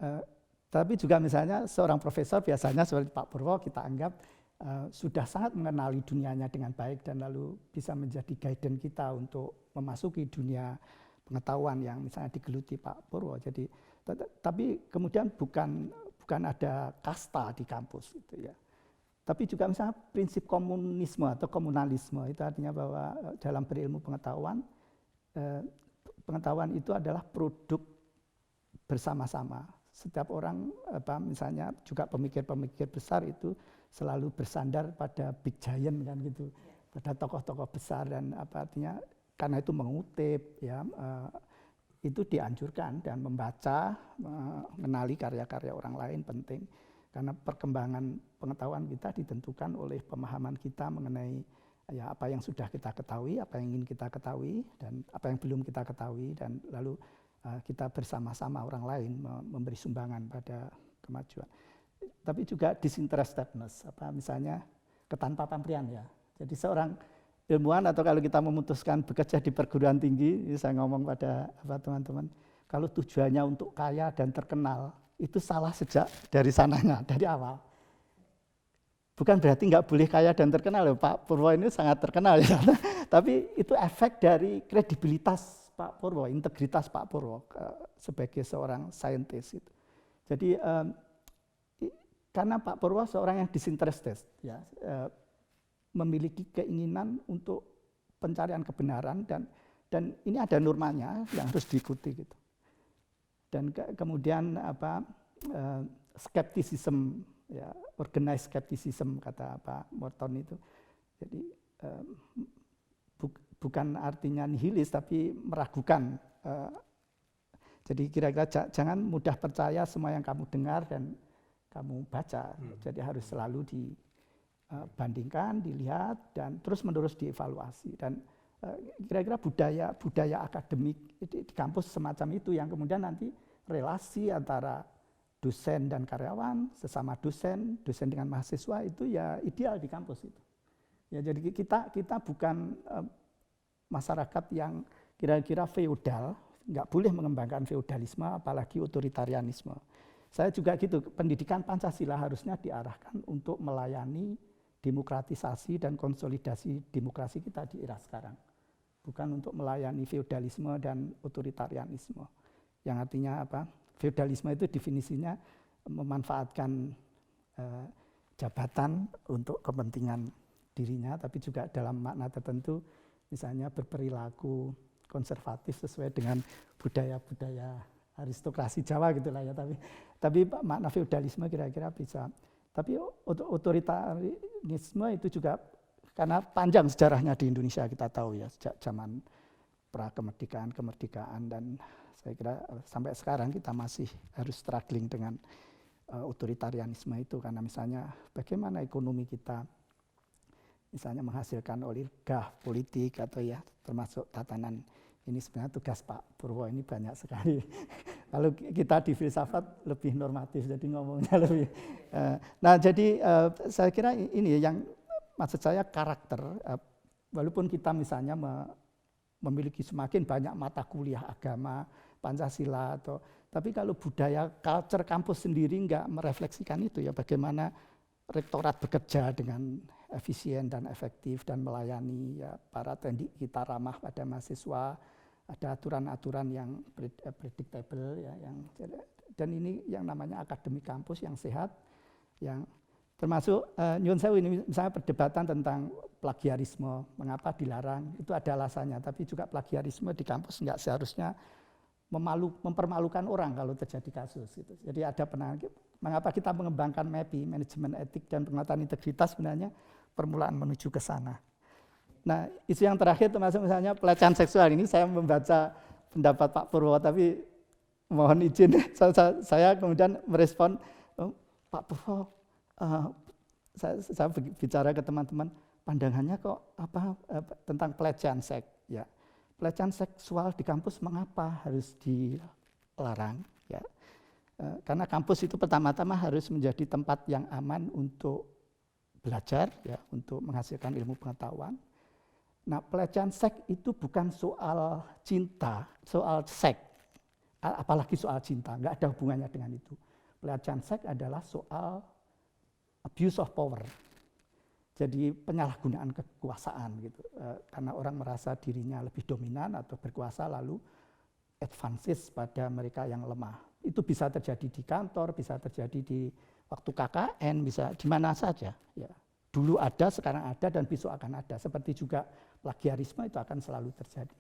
tapi juga misalnya seorang profesor biasanya seperti Pak Purwo kita anggap sudah sangat mengenali dunianya dengan baik dan lalu bisa menjadi guidance kita untuk memasuki dunia pengetahuan yang misalnya digeluti Pak Purwo. Jadi tapi kemudian bukan ada kasta di kampus gitu ya. Tapi juga misalnya prinsip komunisme atau komunalisme itu artinya bahwa dalam berilmu pengetahuan itu adalah produk bersama-sama. Setiap orang misalnya juga pemikir-pemikir besar itu selalu bersandar pada big giant kan gitu, pada tokoh-tokoh besar dan artinya karena itu mengutip ya itu dianjurkan dan membaca, mengenali karya-karya orang lain penting karena perkembangan pengetahuan kita ditentukan oleh pemahaman kita mengenai ya apa yang sudah kita ketahui, apa yang ingin kita ketahui dan apa yang belum kita ketahui dan lalu kita bersama-sama orang lain memberi sumbangan pada kemajuan. Tapi juga disinterestedness, misalnya ketanpa pamrih ya. Jadi seorang ilmuwan atau kalau kita memutuskan bekerja di perguruan tinggi, ini saya ngomong pada teman-teman, kalau tujuannya untuk kaya dan terkenal, itu salah sejak dari sananya, dari awal. Bukan berarti nggak boleh kaya dan terkenal, Pak Purwo ini sangat terkenal ya. Tapi itu efek dari kredibilitas Pak Purwo, integritas Pak Purwo sebagai seorang saintis. Gitu. Jadi karena Pak Purwo seorang yang disinterested, ya, memiliki keinginan untuk pencarian kebenaran dan ini ada normanya yang harus diikuti gitu. Dan kemudian skeptisisme ya, organized skepticism kata Pak Morton itu. Jadi bukan artinya nihilis tapi meragukan. Jadi kira-kira jangan mudah percaya semua yang kamu dengar dan kamu baca. Jadi harus selalu bandingkan, dilihat, dan terus-menerus dievaluasi. Dan kira-kira budaya akademik di kampus semacam itu yang kemudian nanti relasi antara dosen dan karyawan, sesama dosen dengan mahasiswa itu ya ideal di kampus itu. Ya, jadi kita bukan masyarakat yang kira-kira feodal, nggak boleh mengembangkan feodalisme apalagi otoritarianisme. Saya juga gitu, pendidikan Pancasila harusnya diarahkan untuk melayani demokratisasi dan konsolidasi demokrasi kita di era sekarang. Bukan untuk melayani feodalisme dan otoritarianisme. Yang artinya apa? Feodalisme itu definisinya memanfaatkan jabatan untuk kepentingan dirinya, tapi juga dalam makna tertentu, misalnya berperilaku konservatif sesuai dengan budaya-budaya aristokrasi Jawa gitulah ya. Tapi makna feodalisme kira-kira bisa. Tapi otoritarianisme itu juga karena panjang sejarahnya di Indonesia kita tahu ya, sejak zaman kemerdekaan dan saya kira sampai sekarang kita masih harus struggling dengan otoritarianisme itu, karena misalnya bagaimana ekonomi kita misalnya menghasilkan oligark politik atau ya termasuk tatanan ini sebenarnya tugas Pak Purwo ini banyak sekali. Kalau kita di filsafat lebih normatif, jadi ngomongnya lebih. Nah jadi saya kira ini yang maksud saya karakter, walaupun kita misalnya memiliki semakin banyak mata kuliah agama, Pancasila, tapi kalau budaya, culture kampus sendiri nggak merefleksikan itu ya, bagaimana rektorat bekerja dengan efisien dan efektif dan melayani ya, para pendidik kita ramah pada mahasiswa, ada aturan-aturan yang predictable ya, dan ini yang namanya akademik kampus yang sehat, yang termasuk nyuwun sewu ini misalnya perdebatan tentang plagiarisme, mengapa dilarang, itu ada alasannya, tapi juga plagiarisme di kampus nggak seharusnya mempermalukan orang kalau terjadi kasus gitu. Jadi ada penanganan, mengapa kita mengembangkan MAPI, manajemen etik dan penguatan integritas, sebenarnya permulaan menuju ke sana. Nah, isu yang terakhir termasuk misalnya pelecehan seksual, ini saya membaca pendapat Pak Purwo, tapi mohon izin saya kemudian merespon, Pak Purwo, saya bicara ke teman-teman, pandangannya kok tentang pelecehan seks ya. Pelecehan seksual di kampus mengapa harus dilarang ya? Karena kampus itu pertama-tama harus menjadi tempat yang aman untuk belajar ya, untuk menghasilkan ilmu pengetahuan. Nah, pelecehan seks itu bukan soal cinta, soal seks, apalagi soal cinta, nggak ada hubungannya dengan itu. Pelecehan seks adalah soal abuse of power. Jadi penyalahgunaan kekuasaan gitu, karena orang merasa dirinya lebih dominan atau berkuasa lalu advances pada mereka yang lemah. Itu bisa terjadi di kantor, bisa terjadi di waktu KKN, bisa di mana saja. Ya. Dulu ada, sekarang ada, dan besok akan ada. Seperti juga plagiarisme itu akan selalu terjadi.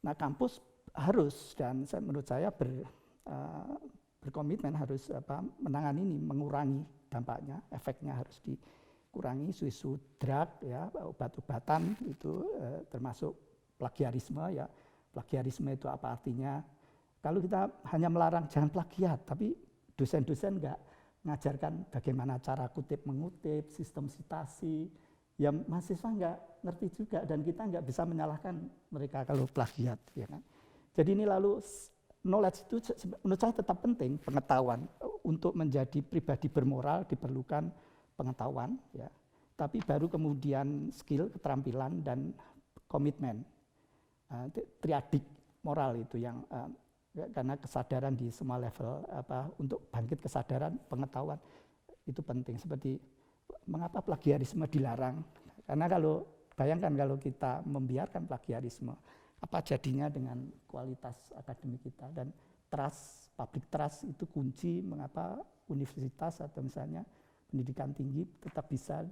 Nah, kampus harus dan menurut saya berkomitmen harus menangani ini, mengurangi dampaknya, efeknya harus dikurangi, isu-isu drug ya, obat-obatan itu termasuk plagiarisme ya. Plagiarisme itu apa artinya? Kalau kita hanya melarang jangan plagiat, tapi dosen-dosen enggak mengajarkan bagaimana cara kutip mengutip, sistem sitasi, ya mahasiswa enggak ngerti juga, dan kita enggak bisa menyalahkan mereka kalau plagiat ya kan. Jadi ini lalu knowledge itu menurut saya tetap penting, pengetahuan. Untuk menjadi pribadi bermoral diperlukan pengetahuan ya. Tapi baru kemudian skill, keterampilan dan komitmen. Triadik moral itu yang karena kesadaran di semua level untuk bangkit kesadaran pengetahuan itu penting. Seperti mengapa plagiarisme dilarang? Karena kalau bayangkan kalau kita membiarkan plagiarisme, apa jadinya dengan kualitas akademik kita, dan trust, public trust itu kunci mengapa universitas atau misalnya pendidikan tinggi tetap bisa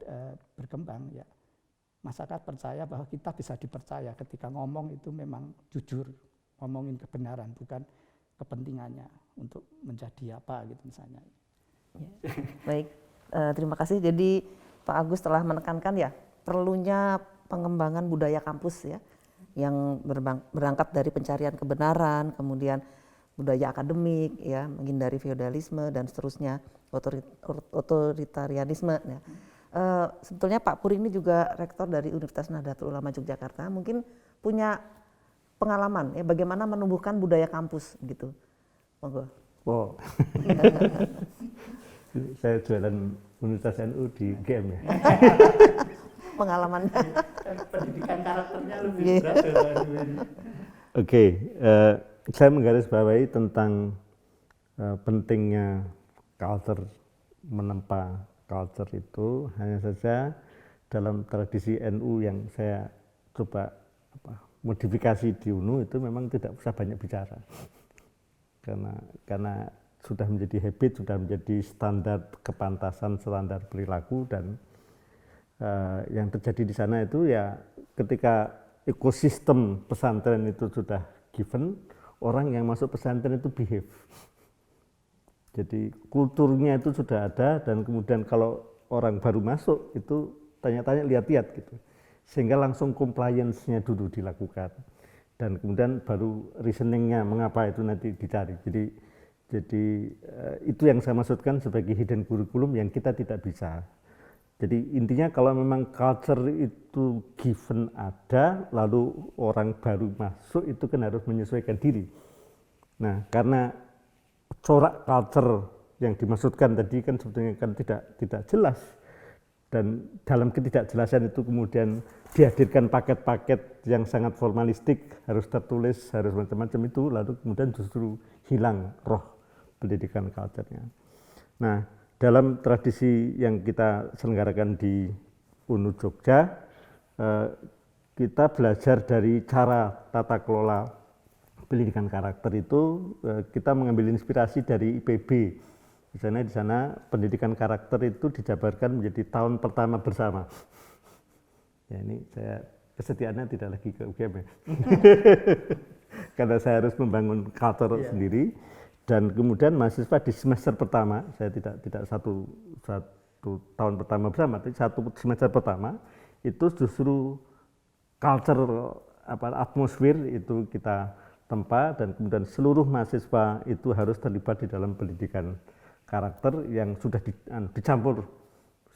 berkembang ya. Masyarakat percaya bahwa kita bisa dipercaya ketika ngomong itu memang jujur, ngomongin kebenaran bukan kepentingannya untuk menjadi apa gitu misalnya. Ya. Baik, terima kasih. Jadi Pak Agus telah menekankan ya perlunya pengembangan budaya kampus ya, yang berangkat dari pencarian kebenaran, kemudian budaya akademik ya, menghindari feodalisme dan seterusnya, otoritarianisme ya. Sebetulnya Pak Puri ini juga rektor dari Universitas Nahdlatul Ulama Yogyakarta, mungkin punya pengalaman ya bagaimana menumbuhkan budaya kampus gitu. Monggo. Wow. Saya jualan Universitas NU di GM ya. Pengalamannya. Pendidikan karakternya lebih berat. Oke, saya menggarisbawahi tentang pentingnya culture, menempa culture itu hanya saja dalam tradisi NU yang saya coba modifikasi di UNU itu memang tidak usah banyak bicara karena sudah menjadi habit, sudah menjadi standar kepantasan, standar perilaku, dan yang terjadi di sana itu ya ketika ekosistem pesantren itu sudah given, orang yang masuk pesantren itu behave. Jadi kulturnya itu sudah ada, dan kemudian kalau orang baru masuk itu tanya-tanya, lihat-lihat gitu. Sehingga langsung compliance-nya dulu dilakukan. Dan kemudian baru reasoning-nya mengapa itu nanti dicari. Jadi itu yang saya maksudkan sebagai hidden curriculum yang kita tidak bisa. Jadi intinya kalau memang culture itu given ada, lalu orang baru masuk itu kan harus menyesuaikan diri. Nah, karena corak culture yang dimaksudkan tadi kan sebetulnya kan tidak jelas, dan dalam ketidakjelasan itu kemudian dihadirkan paket-paket yang sangat formalistik, harus tertulis, harus macam-macam itu, lalu kemudian justru hilang roh pendidikan culture-nya. Nah, dalam tradisi yang kita selenggarakan di UNU Jogja, kita belajar dari cara tata kelola pendidikan karakter itu, kita mengambil inspirasi dari IPB. Misalnya di sana pendidikan karakter itu dijabarkan menjadi tahun pertama bersama. Ya, ini saya kesetiaannya tidak lagi ke UGM ya. Karena saya harus membangun culture sendiri. Dan kemudian mahasiswa di semester pertama, saya tidak satu tahun pertama bersama, tapi satu semester pertama itu justru culture atmosfer itu kita tempa, dan kemudian seluruh mahasiswa itu harus terlibat di dalam pendidikan karakter yang sudah dicampur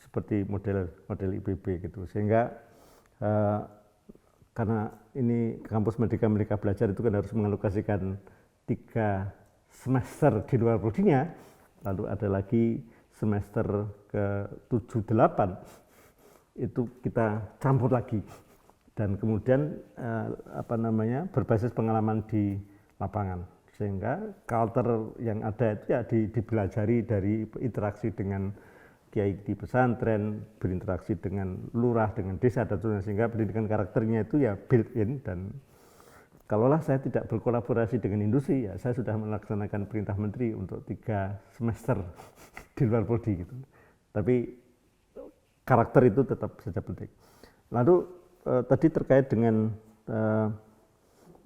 seperti model IPB gitu. Sehingga karena ini kampus Merdeka Belajar itu kan harus mengalokasikan 3 semester di luar prodinya, lalu ada lagi semester ke-7-8 itu kita campur lagi, dan kemudian berbasis pengalaman di lapangan, sehingga culture yang ada itu ya dipelajari dari interaksi dengan kiai di pesantren, berinteraksi dengan lurah, dengan desa, dan sebagainya, sehingga pendidikan karakternya itu ya built in. Dan kalaulah saya tidak berkolaborasi dengan industri, ya saya sudah melaksanakan perintah menteri untuk 3 semester di luar prodi gitu. Tapi karakter itu tetap saja penting. Lalu tadi terkait dengan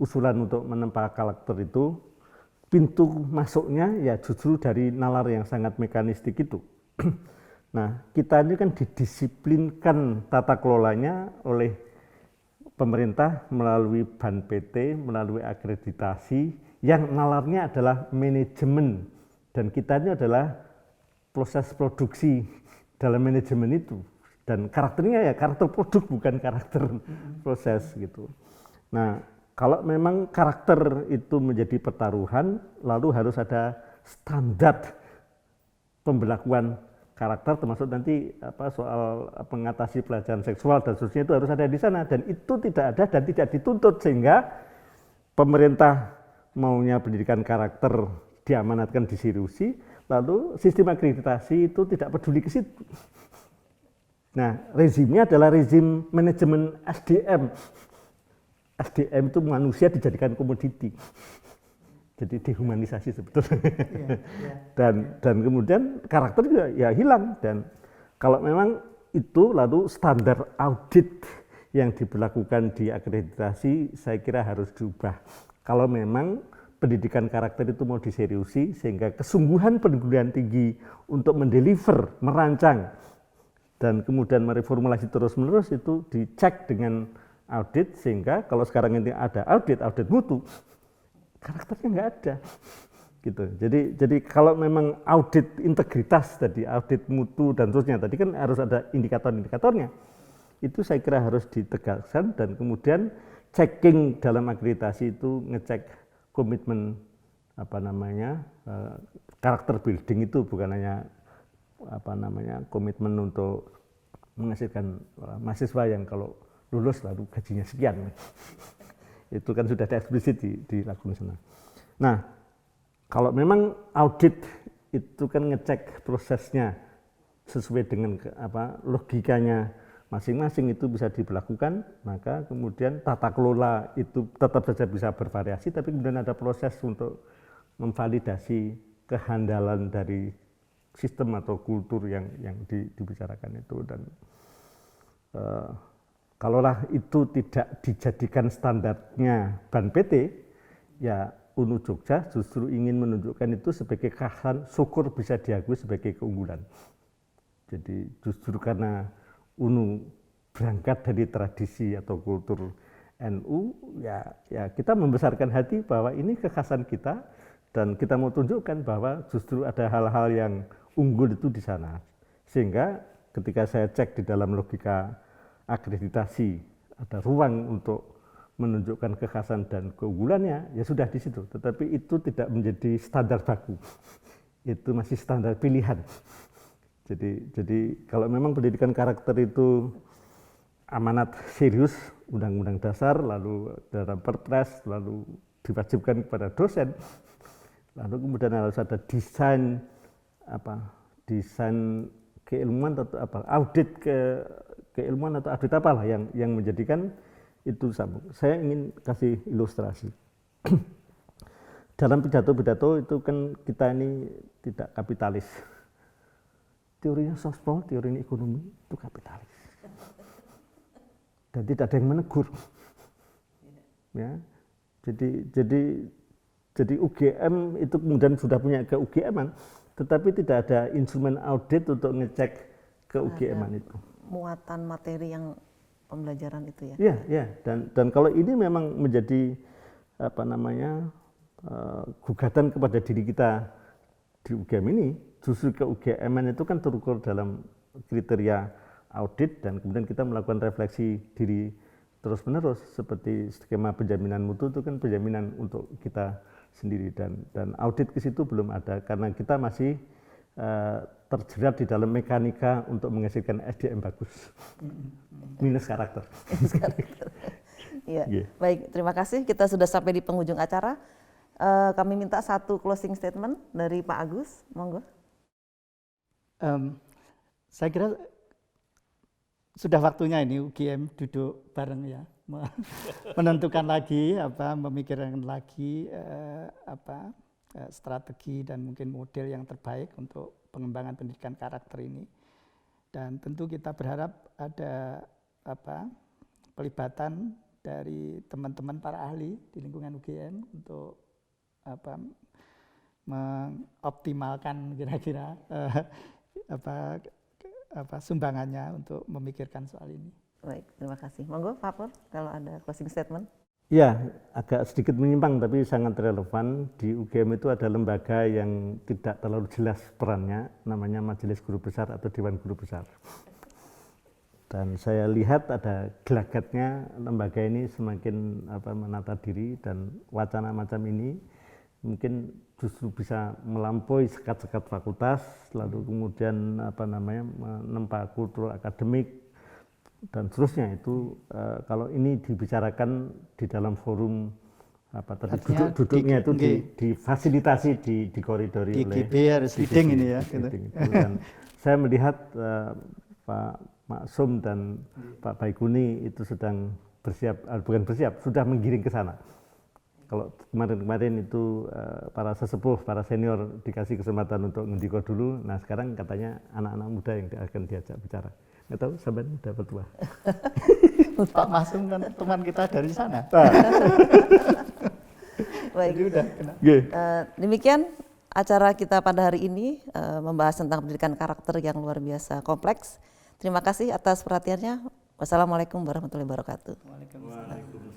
usulan untuk menempa karakter itu, pintu masuknya ya justru dari nalar yang sangat mekanistik itu. Nah, kita ini kan didisiplinkan tata kelolanya oleh pemerintah melalui BAN PT, melalui akreditasi, yang nalarnya adalah manajemen, dan kita ini adalah proses produksi dalam manajemen itu, dan karakternya ya karakter produk, bukan karakter proses gitu. Nah, kalau memang karakter itu menjadi pertaruhan, lalu harus ada standar pembelakuan karakter, termasuk nanti soal mengatasi pelecehan seksual dan seterusnya, itu harus ada di sana, dan itu tidak ada dan tidak dituntut, sehingga pemerintah maunya pendidikan karakter diamanatkan diseriusi, lalu sistem akreditasi itu tidak peduli ke situ. Nah, rezimnya adalah rezim manajemen SDM. SDM itu manusia dijadikan komoditi. Jadi dehumanisasi sebetulnya. Dan kemudian karakter juga ya hilang, dan kalau memang itu lalu standar audit yang diberlakukan di akreditasi saya kira harus diubah. Kalau memang pendidikan karakter itu mau diseriusi, sehingga kesungguhan perguruan tinggi untuk mendeliver, merancang, dan kemudian mereformulasi terus-menerus itu dicek dengan audit, sehingga kalau sekarang ini ada audit mutu, karakternya nggak ada, gitu. Jadi kalau memang audit integritas tadi, audit mutu dan seterusnya tadi kan harus ada indikator-indikatornya. Itu saya kira harus ditegakkan, dan kemudian checking dalam akreditasi itu ngecek komitmen karakter building itu, bukan hanya komitmen untuk menghasilkan mahasiswa yang kalau lulus lalu gajinya sekian. Itu kan sudah eksplisit dilakukan sana. Nah, Kalau memang audit itu kan ngecek prosesnya sesuai dengan logikanya masing-masing itu bisa diberlakukan, maka kemudian tata kelola itu tetap saja bisa bervariasi, tapi kemudian ada proses untuk memvalidasi kehandalan dari sistem atau kultur yang dibicarakan itu. Dan kalaulah itu tidak dijadikan standarnya Ban PT, ya UNU Jogja justru ingin menunjukkan itu sebagai kekhasan, syukur bisa diakui sebagai keunggulan. Jadi justru karena UNU berangkat dari tradisi atau kultur NU, ya kita membesarkan hati bahwa ini kekhasan kita, dan kita mau tunjukkan bahwa justru ada hal-hal yang unggul itu di sana. Sehingga ketika saya cek di dalam logika akreditasi, ada ruang untuk menunjukkan kekhasan dan keunggulannya, ya sudah di situ. Tetapi itu tidak menjadi standar baku, itu masih standar pilihan. Jadi kalau memang pendidikan karakter itu amanat serius, undang-undang dasar, lalu dalam perpres, lalu diwajibkan kepada dosen, lalu kemudian harus ada desain keilmuan atau audit keilmuan atau audit apalah yang menjadikan itu sambung. Saya ingin kasih ilustrasi. Dalam pidato-pidato itu kan kita ini tidak kapitalis. Teorinya sospol, teorinya ekonomi itu kapitalis. Dan tidak ada yang menegur. Ya. Jadi UGM itu kemudian sudah punya ke UGM-an, tetapi tidak ada instrumen audit untuk ngecek ke UGM-an itu. Muatan materi yang pembelajaran itu ya. Iya, ya. Dan kalau ini memang menjadi gugatan kepada diri kita di UGM ini, justru ke UGM itu kan terukur dalam kriteria audit, dan kemudian kita melakukan refleksi diri terus-menerus, seperti skema penjaminan mutu itu kan penjaminan untuk kita sendiri, dan audit ke situ belum ada karena kita masih terjerat di dalam mekanika untuk menghasilkan SDM bagus, minus karakter. Iya. Baik, terima kasih. Kita sudah sampai di penghujung acara. Kami minta satu closing statement dari Pak Agus, monggo. Saya kira sudah waktunya ini UGM duduk bareng ya, menentukan lagi, memikirkan lagi strategi dan mungkin model yang terbaik untuk pengembangan pendidikan karakter ini. Dan tentu kita berharap ada pelibatan dari teman-teman para ahli di lingkungan UGM untuk mengoptimalkan kira-kira sumbangannya untuk memikirkan soal ini. Baik, terima kasih. Monggo Pak Pur, kalau ada closing statement. Ya, agak sedikit menyimpang tapi sangat relevan. Di UGM itu ada lembaga yang tidak terlalu jelas perannya, namanya Majelis Guru Besar atau Dewan Guru Besar. Dan saya lihat ada gelagatnya lembaga ini semakin menata diri, dan wacana macam ini mungkin justru bisa melampaui sekat-sekat fakultas, lalu kemudian menempa kultur akademik dan seterusnya. Itu kalau ini dibicarakan di dalam forum duduknya itu difasilitasi, dikoridori oleh GB harus leading ini ya. Dan saya melihat Pak Maksum dan Pak Baikuni itu sedang sudah menggiring ke sana. Kalau kemarin itu para sesepuh, para senior dikasih kesempatan untuk ngendiko dulu, nah sekarang katanya anak-anak muda yang akan diajak bicara. Nggak tahu, sampai udah bertua. Pak Masum kan teman kita dari sana. Baik. Jadi udah kena. Demikian acara kita pada hari ini membahas tentang pendidikan karakter yang luar biasa kompleks. Terima kasih atas perhatiannya. Wassalamualaikum warahmatullahi wabarakatuh. Waalaikumsalam.